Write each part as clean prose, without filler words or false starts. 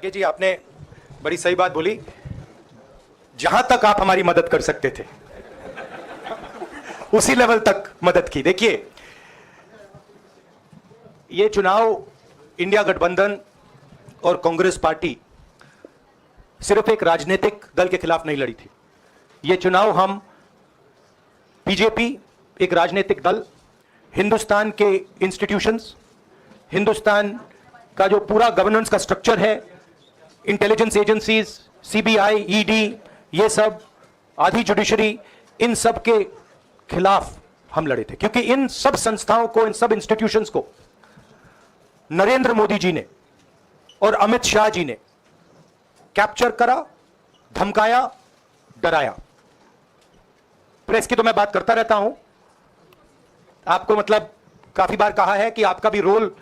खड़गे जी, आपने बड़ी सही बात बोली। जहां तक आप हमारी मदद कर सकते थे उसी लेवल तक मदद की। देखिए, ये चुनाव इंडिया गठबंधन और कांग्रेस पार्टी सिर्फ एक राजनीतिक दल के खिलाफ नहीं लड़ी थी। ये चुनाव हम बीजेपी, एक राजनीतिक दल, हिंदुस्तान के इंस्टीट्यूशंस, हिंदुस्तान का जो पूरा गवर्नेंस का स्ट्रक्चर है, इंटेलिजेंस एजेंसीज, सीबीआई, ईडी, ये सब, आधी जुडिशरी, इन सब के खिलाफ हम लड़े थे। क्योंकि इन सब संस्थाओं को, इन सब इंस्टीट्यूशंस को नरेंद्र मोदी जी ने और अमित शाह जी ने कैप्चर करा, धमकाया, डराया। प्रेस की तो मैं बात करता रहता हूं, आपको मतलब काफी बार कहा है कि आपका भी रोल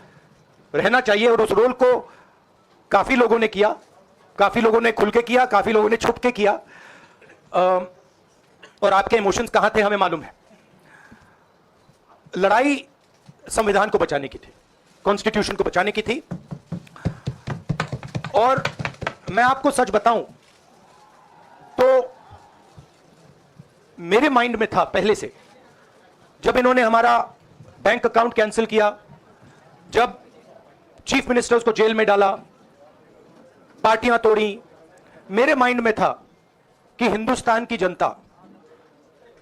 रहना चाहिए, और उस रोल को काफी लोगों ने किया, काफी लोगों ने खुल के किया, काफी लोगों ने छुप के किया, और आपके इमोशंस कहां थे हमें मालूम है। लड़ाई संविधान को बचाने की थी, कॉन्स्टिट्यूशन को बचाने की थी। और मैं आपको सच बताऊं तो मेरे माइंड में था पहले से, जब इन्होंने हमारा बैंक अकाउंट कैंसिल किया, जब चीफ मिनिस्टर्स को जेल में डाला, पार्टियां तोड़ी, मेरे माइंड में था कि हिंदुस्तान की जनता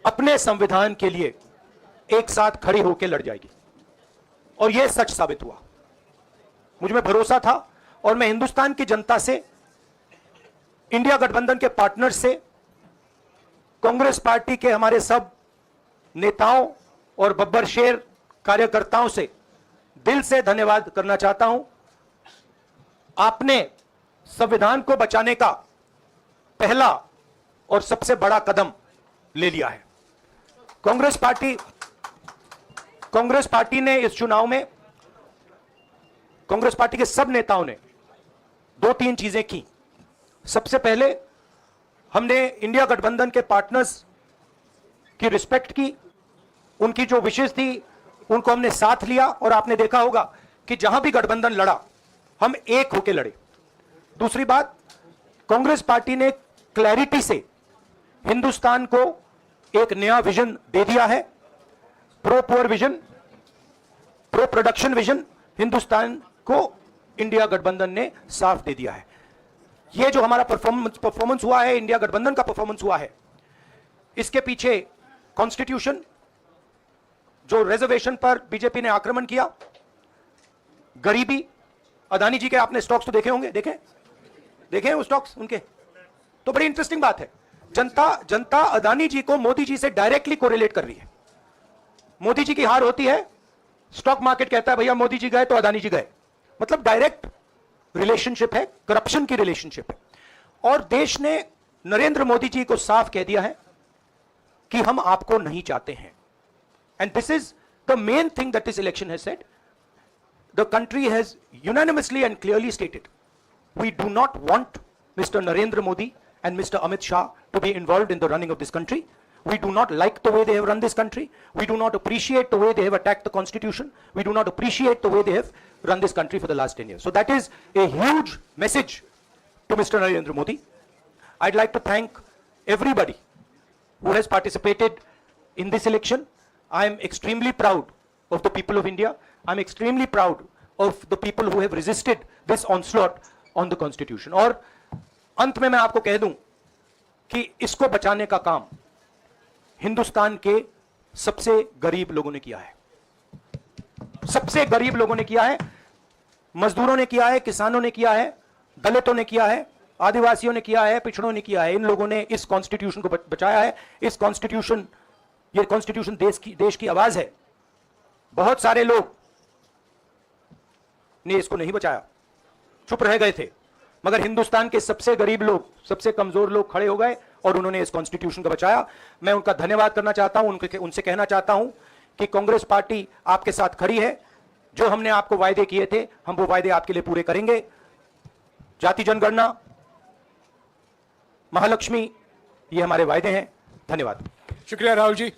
अपने संविधान के लिए एक साथ खड़ी होकर लड़ जाएगी। और यह सच साबित हुआ। मुझ में भरोसा था, और मैं हिंदुस्तान की जनता से, इंडिया गठबंधन के पार्टनर से, कांग्रेस पार्टी के हमारे सब नेताओं और बब्बर शेर कार्यकर्ताओं से दिल से धन्यवाद करना चाहता हूं। आपने संविधान को बचाने का पहला और सबसे बड़ा कदम ले लिया है। कांग्रेस पार्टी ने इस चुनाव में, कांग्रेस पार्टी के सब नेताओं ने 2-3 चीजें की। सबसे पहले हमने इंडिया गठबंधन के पार्टनर्स की रिस्पेक्ट की, उनकी जो विशेष थी उनको हमने साथ लिया, और आपने देखा होगा कि जहां भी गठबंधन लड़ा हम एक होकर लड़े। दूसरी बात, कांग्रेस पार्टी ने क्लैरिटी से हिंदुस्तान को एक नया विजन दे दिया है, pro poor vision, pro production vision. Hindustan को इंडिया गठबंधन ने साफ दे दिया है। यह जो हमारा परफॉर्मेंस हुआ है, इंडिया गठबंधन का परफॉर्मेंस हुआ है, इसके पीछे कॉन्स्टिट्यूशन, जो रिजर्वेशन पर बीजेपी ने आक्रमण किया, गरीबी, अदानी जी के आपने स्टॉक्स तो देखे होंगे, देखे वो स्टॉक्स उनके, तो बड़ी इंटरेस्टिंग बात है। जनता अदानी जी को मोदी जी से डायरेक्टली कोरिलेट कर रही है। मोदी जी की हार होती है, स्टॉक मार्केट कहता है भैया मोदी जी गए तो अदानी जी गए। मतलब डायरेक्ट रिलेशनशिप है, करप्शन की रिलेशनशिप है। और देश ने नरेंद्र मोदी जी को साफ कह दिया है कि हम आपको नहीं चाहते हैं। And this is the main thing that this election has said. The country has unanimously and clearly stated, we do not want Mr. Narendra Modi and Mr. Amit Shah to be involved in the running of this country. We do not like the way they have run this country. We do not appreciate the way they have attacked the constitution. We do not appreciate the way they have run this country for the last 10 years. So that is a huge message to Mr. Narendra Modi. I'd like to thank everybody who has participated in this election. I am extremely proud of the people of India. I'm extremely proud of the people who have resisted this onslaught on the constitution. और अंत में मैं आपको कह दूं कि इसको बचाने का काम हिंदुस्तान के सबसे गरीब लोगों ने किया है। सबसे गरीब लोगों ने किया है, मजदूरों ने किया है, किसानों ने किया है, दलितों ने किया है, आदिवासियों ने किया है, पिछड़ों ने किया है। इन लोगों ने इस कॉन्स्टिट्यूशन को बचाया है। इस कॉन्स्टिट्यूशन, ये कॉन्स्टिट्यूशन देश की आवाज है। बहुत सारे लोग ने इसको नहीं बचाया, चुप रह गए थे, मगर हिंदुस्तान के सबसे गरीब लोग, सबसे कमजोर लोग खड़े हो गए और उन्होंने इस कॉन्स्टिट्यूशन को बचाया। मैं उनका धन्यवाद करना चाहता हूं, उनसे कहना चाहता हूं कि कांग्रेस पार्टी आपके साथ खड़ी है। जो हमने आपको वायदे किए थे, हम वो वायदे आपके लिए पूरे करेंगे। जाति जनगणना, महालक्ष्मी, ये हमारे वायदे हैं। धन्यवाद। शुक्रिया राहुल जी।